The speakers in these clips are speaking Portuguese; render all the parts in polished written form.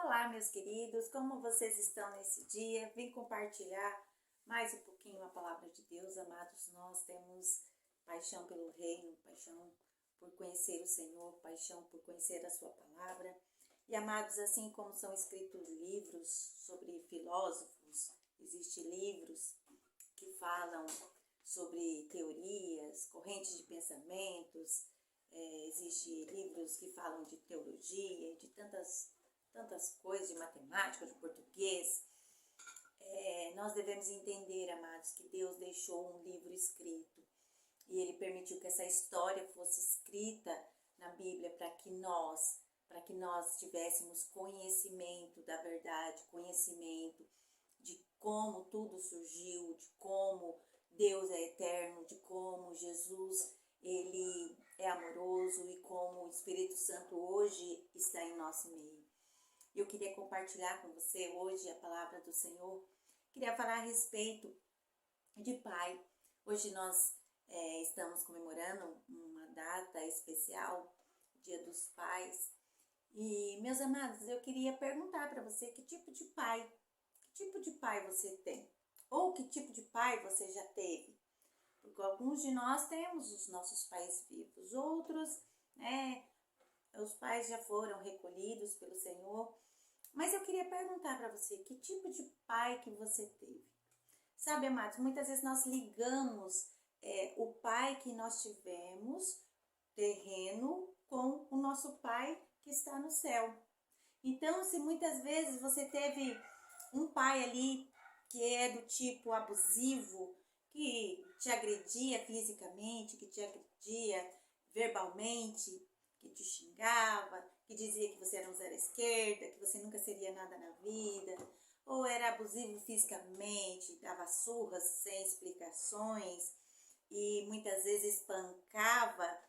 Olá, meus queridos, como vocês estão nesse dia? Vim compartilhar mais um pouquinho a palavra de Deus. Amados, nós temos paixão pelo reino, paixão por conhecer o Senhor, paixão por conhecer a sua palavra. E amados, assim como são escritos livros sobre filósofos, existem livros que falam sobre teorias, correntes de pensamentos, existem livros que falam de teologia, de tantas coisas, de matemática, de português. Nós devemos entender, amados, que Deus deixou um livro escrito e Ele permitiu que essa história fosse escrita na Bíblia para que nós tivéssemos conhecimento da verdade, conhecimento de como tudo surgiu, de como Deus é eterno, de como Jesus Ele é amoroso e como o Espírito Santo hoje está em nosso meio. Eu queria compartilhar com você hoje a palavra do Senhor. Queria falar a respeito de pai. Hoje nós estamos comemorando uma data especial, Dia dos Pais. E, meus amados, eu queria perguntar para você que tipo de pai você tem? Ou que tipo de pai você já teve? Porque alguns de nós temos os nossos pais vivos, outros, os pais já foram recolhidos pelo Senhor. Mas eu queria perguntar para você, que tipo de pai que você teve? Sabe, amados, muitas vezes nós ligamos o pai que nós tivemos, terreno, com o nosso pai que está no céu. Então, se muitas vezes você teve um pai ali que é do tipo abusivo, que te agredia fisicamente, que te agredia verbalmente, que te xingava, que dizia que você era um zero à esquerda, que você nunca seria nada na vida, ou era abusivo fisicamente, dava surras sem explicações e muitas vezes espancava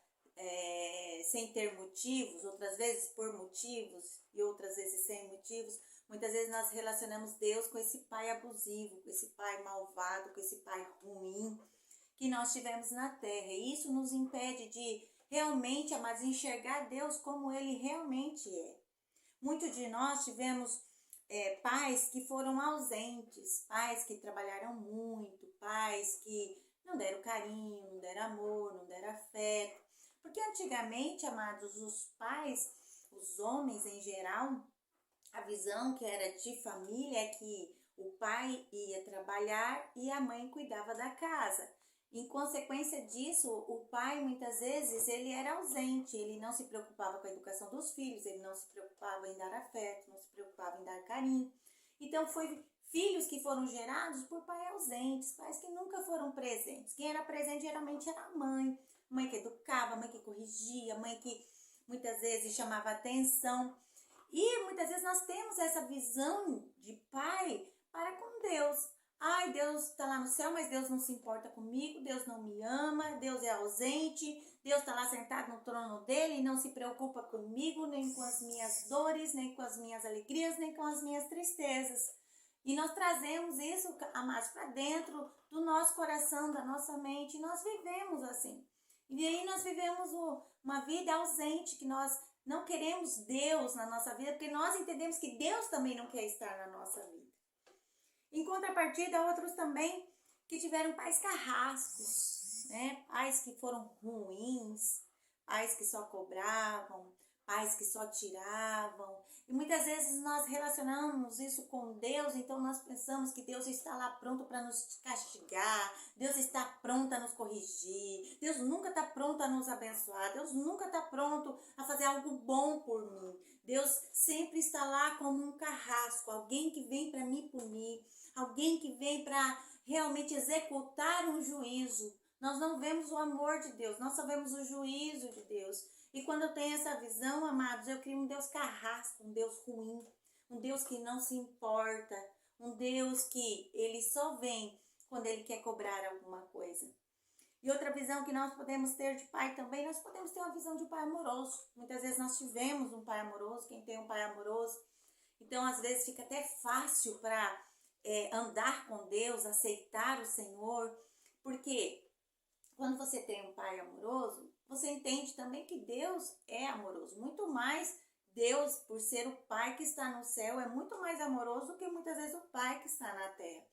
sem ter motivos, outras vezes por motivos e outras vezes sem motivos. Muitas vezes nós relacionamos Deus com esse pai abusivo, com esse pai malvado, com esse pai ruim que nós tivemos na terra. E isso nos impede de realmente, amados, enxergar Deus como Ele realmente é. Muitos de nós tivemos pais que foram ausentes, pais que trabalharam muito, pais que não deram carinho, não deram amor, não deram afeto. Porque antigamente, amados, os pais, os homens em geral, a visão que era de família é que o pai ia trabalhar e a mãe cuidava da casa. Em consequência disso, o pai muitas vezes ele era ausente, ele não se preocupava com a educação dos filhos, ele não se preocupava em dar afeto, não se preocupava em dar carinho. Então foi filhos que foram gerados por pais ausentes, pais que nunca foram presentes. Quem era presente geralmente era a mãe que educava, mãe que corrigia, mãe que muitas vezes chamava atenção. E muitas vezes nós temos essa visão de pai para com Deus. Ai, Deus está lá no céu, mas Deus não se importa comigo, Deus não me ama, Deus é ausente, Deus está lá sentado no trono dele e não se preocupa comigo, nem com as minhas dores, nem com as minhas alegrias, nem com as minhas tristezas. E nós trazemos isso, amados, para dentro do nosso coração, da nossa mente, e nós vivemos assim. E aí nós vivemos uma vida ausente, que nós não queremos Deus na nossa vida, porque nós entendemos que Deus também não quer estar na nossa vida. Em contrapartida, outros também que tiveram pais carrascos, pais que foram ruins, pais que só cobravam, pais que só tiravam. E muitas vezes nós relacionamos isso com Deus, então nós pensamos que Deus está lá pronto para nos castigar, Deus está pronto a nos corrigir, Deus nunca está pronto a nos abençoar, Deus nunca está pronto a fazer algo bom por mim. Deus sempre está lá como um carrasco, alguém que vem para me punir, alguém que vem para realmente executar um juízo. Nós não vemos o amor de Deus, nós só vemos o juízo de Deus. E quando eu tenho essa visão, amados, eu crio um Deus carrasco, um Deus ruim, um Deus que não se importa, um Deus que ele só vem quando ele quer cobrar alguma coisa. E outra visão que nós podemos ter de pai também, nós podemos ter uma visão de um pai amoroso. Muitas vezes nós tivemos um pai amoroso, quem tem um pai amoroso. Então, às vezes, fica até fácil para andar com Deus, aceitar o Senhor. Porque quando você tem um pai amoroso, você entende também que Deus é amoroso. Muito mais Deus, por ser o Pai que está no céu, é muito mais amoroso do que muitas vezes o Pai que está na terra.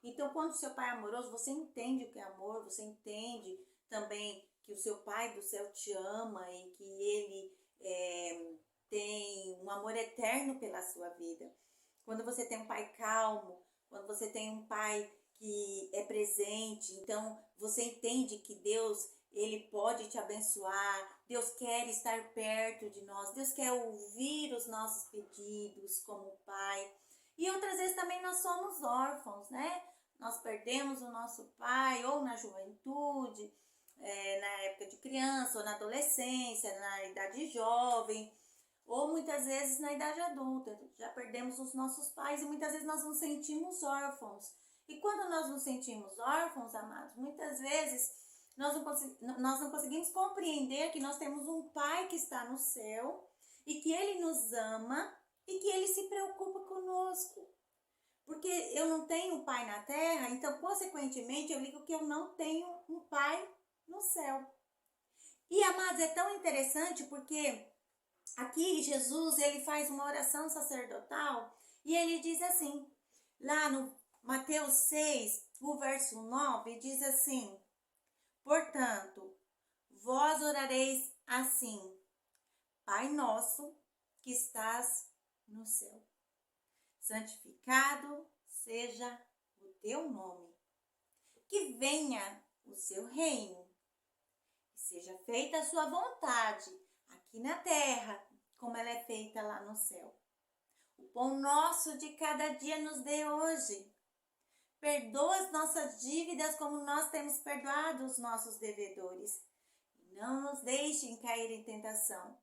Então, quando o seu Pai é amoroso, você entende o que é amor, você entende também que o seu Pai do céu te ama e que Ele tem um amor eterno pela sua vida. Quando você tem um Pai calmo, quando você tem um Pai que é presente, então você entende que Deus, Ele pode te abençoar, Deus quer estar perto de nós, Deus quer ouvir os nossos pedidos como Pai. E outras vezes também nós somos órfãos, né? Nós perdemos o nosso pai ou na juventude, na época de criança, ou na adolescência, na idade jovem, ou muitas vezes na idade adulta. Já perdemos os nossos pais e muitas vezes nós nos sentimos órfãos. E quando nós nos sentimos órfãos, amados, muitas vezes nós não conseguimos compreender que nós temos um Pai que está no céu e que Ele nos ama e que Ele se preocupa conosco. Porque eu não tenho um Pai na terra, então, consequentemente, eu digo que eu não tenho um Pai no céu. E, amados, é tão interessante porque aqui Jesus, ele faz uma oração sacerdotal e ele diz assim, lá no Mateus 6, o verso 9, diz assim: portanto, vós orareis assim: Pai nosso que estás no céu, santificado seja o teu nome, que venha o seu reino, que seja feita a sua vontade, aqui na terra, como ela é feita lá no céu. O pão nosso de cada dia nos dê hoje. Perdoa as nossas dívidas como nós temos perdoado os nossos devedores. Não nos deixem cair em tentação,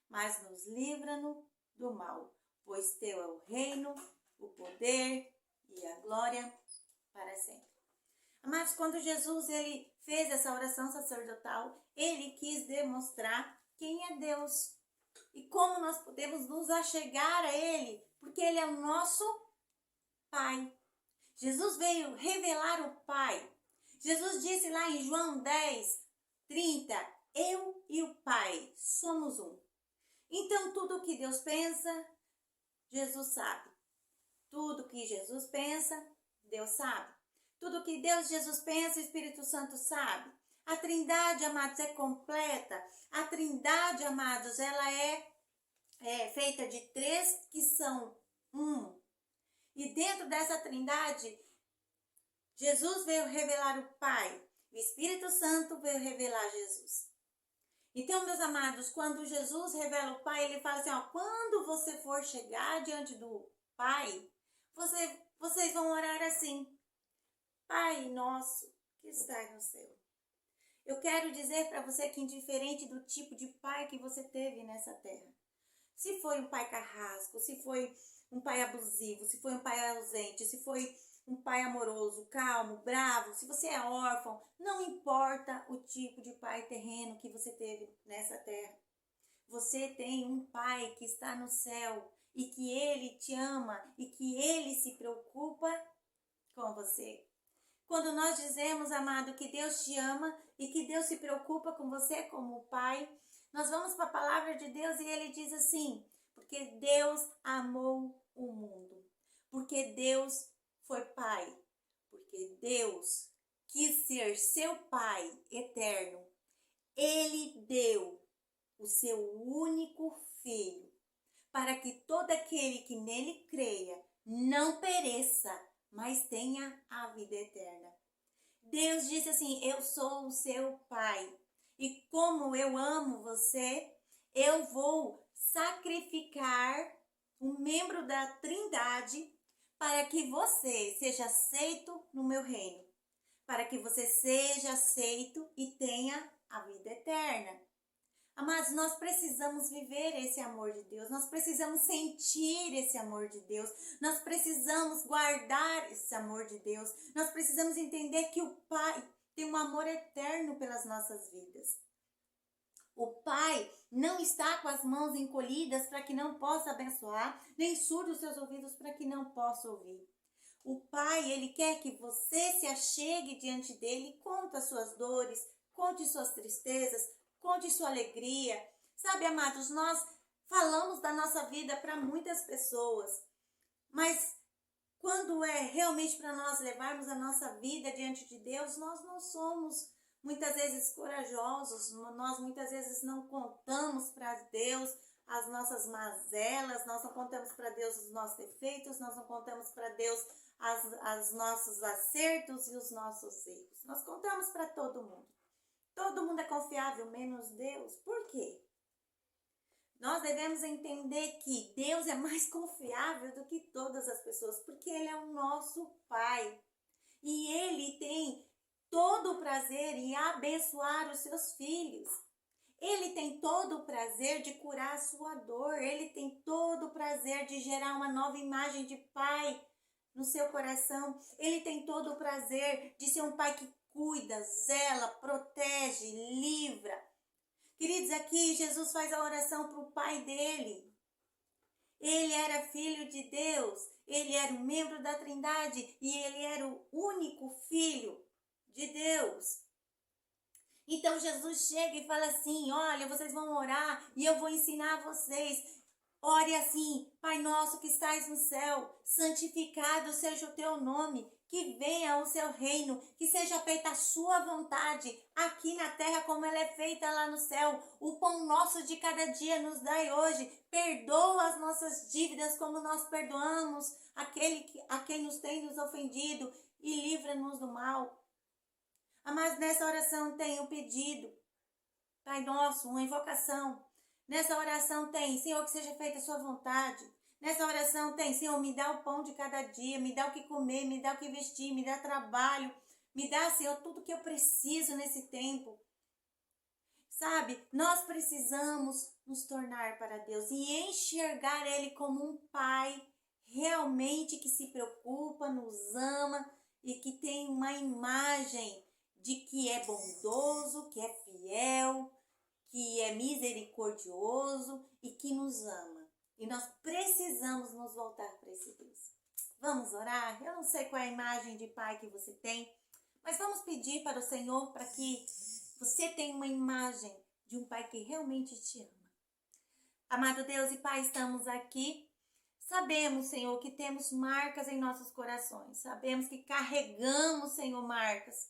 mas nos livra-nos do mal, pois teu é o reino, o poder e a glória para sempre. Mas quando Jesus ele fez essa oração sacerdotal, ele quis demonstrar quem é Deus e como nós podemos nos achegar a ele, porque ele é o nosso Pai. Jesus veio revelar o Pai. Jesus disse lá em João 10, 30, eu e o Pai somos um. Então tudo o que Deus pensa, Jesus sabe. Tudo que Jesus pensa, Deus sabe. Tudo que Jesus pensa, o Espírito Santo sabe. A Trindade, amados, é completa. A Trindade, amados, ela é feita de três que são um. E dentro dessa Trindade, Jesus veio revelar o Pai. O Espírito Santo veio revelar Jesus. Então, meus amados, quando Jesus revela o Pai, ele fala assim, ó, quando você for chegar diante do Pai, vocês vão orar assim: Pai nosso que estás no céu. Eu quero dizer para você que indiferente do tipo de pai que você teve nessa terra, se foi um pai carrasco, se foi um pai abusivo, se foi um pai ausente, se foi um pai amoroso, calmo, bravo, se você é órfão, não importa o tipo de pai terreno que você teve nessa terra. Você tem um pai que está no céu e que ele te ama e que ele se preocupa com você. Quando nós dizemos, amado, que Deus te ama e que Deus se preocupa com você como pai, nós vamos para a palavra de Deus e ele diz assim: porque Deus amou o mundo, porque Deus foi pai, porque Deus quis ser seu pai eterno. Ele deu o seu único filho para que todo aquele que nele creia não pereça, mas tenha a vida eterna. Deus disse assim: eu sou o seu pai e como eu amo você, eu vou sacrificar um membro da Trindade para que você seja aceito no meu reino, para que você seja aceito e tenha a vida eterna. Amados, nós precisamos viver esse amor de Deus, nós precisamos sentir esse amor de Deus, nós precisamos guardar esse amor de Deus, nós precisamos entender que o Pai tem um amor eterno pelas nossas vidas. O Pai não está com as mãos encolhidas para que não possa abençoar, nem surdo os seus ouvidos para que não possa ouvir. O Pai, ele quer que você se achegue diante dele, conte as suas dores, conte suas tristezas, conte sua alegria. Sabe, amados, nós falamos da nossa vida para muitas pessoas, mas quando é realmente para nós levarmos a nossa vida diante de Deus, nós não somos muitas vezes corajosos, nós muitas vezes não contamos para Deus as nossas mazelas, nós não contamos para Deus os nossos defeitos, nós não contamos para Deus os nossos acertos e os nossos erros. Nós contamos para todo mundo. Todo mundo é confiável, menos Deus. Por quê? Nós devemos entender que Deus é mais confiável do que todas as pessoas, porque Ele é o nosso Pai. E Ele tem todo o prazer em abençoar os seus filhos. Ele tem todo o prazer de curar a sua dor. Ele tem todo o prazer de gerar uma nova imagem de Pai no seu coração. Ele tem todo o prazer de ser um Pai que cuida, zela, protege, livra. Queridos, aqui Jesus faz a oração para o Pai dele. Ele era filho de Deus, ele era um membro da Trindade e ele era o único filho de Deus. Então Jesus chega e fala assim: olha, vocês vão orar e eu vou ensinar vocês. Ore assim: Pai nosso que estais no céu, santificado seja o teu nome, que venha o seu reino, que seja feita a sua vontade, aqui na terra como ela é feita lá no céu. O pão nosso de cada dia nos dai hoje. Perdoa as nossas dívidas como nós perdoamos a quem nos tem nos ofendido e livra-nos do mal. Mas nessa oração tem um pedido, Pai nosso, uma invocação. Nessa oração tem: Senhor, que seja feita a sua vontade. Nessa oração tem: Senhor, me dá o pão de cada dia, me dá o que comer, me dá o que vestir, me dá trabalho, me dá, Senhor, tudo que eu preciso nesse tempo. Sabe, nós precisamos nos tornar para Deus e enxergar Ele como um Pai realmente que se preocupa, nos ama e que tem uma imagem de que é bondoso, que é fiel, que é misericordioso e que nos ama. E nós precisamos nos voltar para esse Deus. Vamos orar? Eu não sei qual é a imagem de Pai que você tem, mas vamos pedir para o Senhor para que você tenha uma imagem de um Pai que realmente te ama. Amado Deus e Pai, estamos aqui. Sabemos, Senhor, que temos marcas em nossos corações. Sabemos que carregamos, Senhor, marcas.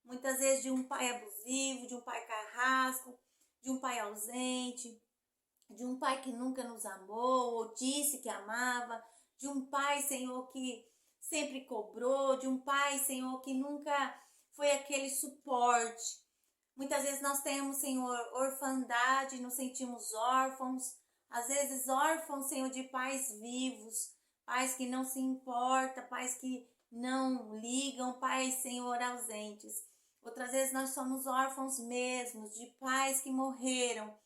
Muitas vezes de um pai abusivo, de um pai carrasco, de um pai ausente, de um pai que nunca nos amou ou disse que amava, de um pai, Senhor, que sempre cobrou, de um pai, Senhor, que nunca foi aquele suporte. Muitas vezes nós temos, Senhor, orfandade, nos sentimos órfãos, às vezes órfãos, Senhor, de pais vivos, pais que não se importam, pais que não ligam, pais, Senhor, ausentes. Outras vezes nós somos órfãos mesmo, de pais que morreram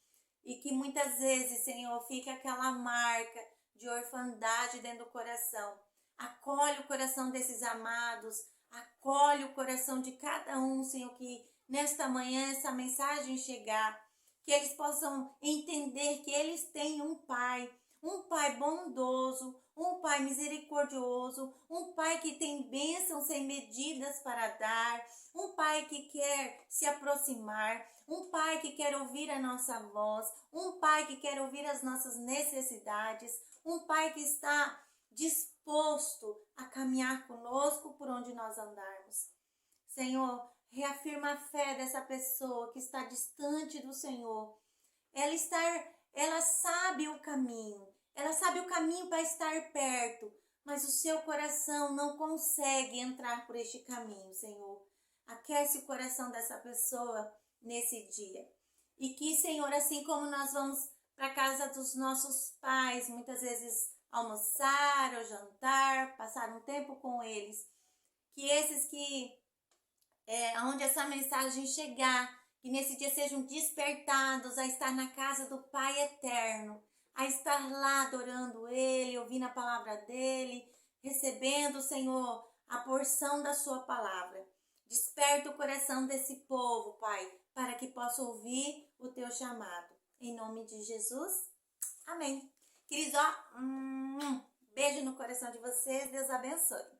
e que muitas vezes, Senhor, fica aquela marca de orfandade dentro do coração. Acolhe o coração desses amados, acolhe o coração de cada um, Senhor, que nesta manhã essa mensagem chegar, que eles possam entender que eles têm um Pai bondoso, um Pai misericordioso, um Pai que tem bênçãos sem medidas para dar, um Pai que quer se aproximar, um Pai que quer ouvir a nossa voz, um Pai que quer ouvir as nossas necessidades, um Pai que está disposto a caminhar conosco por onde nós andarmos. Senhor, reafirma a fé dessa pessoa que está distante do Senhor. Ela sabe o caminho. Ela sabe o caminho para estar perto, mas o seu coração não consegue entrar por este caminho, Senhor. Aquece o coração dessa pessoa nesse dia. E que, Senhor, assim como nós vamos para a casa dos nossos pais, muitas vezes almoçar ou jantar, passar um tempo com eles, que esses que, onde essa mensagem chegar, que nesse dia sejam despertados a estar na casa do Pai eterno, a estar lá adorando Ele, ouvindo a palavra dEle, recebendo, Senhor, a porção da sua palavra. Desperta o coração desse povo, Pai, para que possa ouvir o Teu chamado. Em nome de Jesus, amém. Queridos, beijo no coração de vocês, Deus abençoe.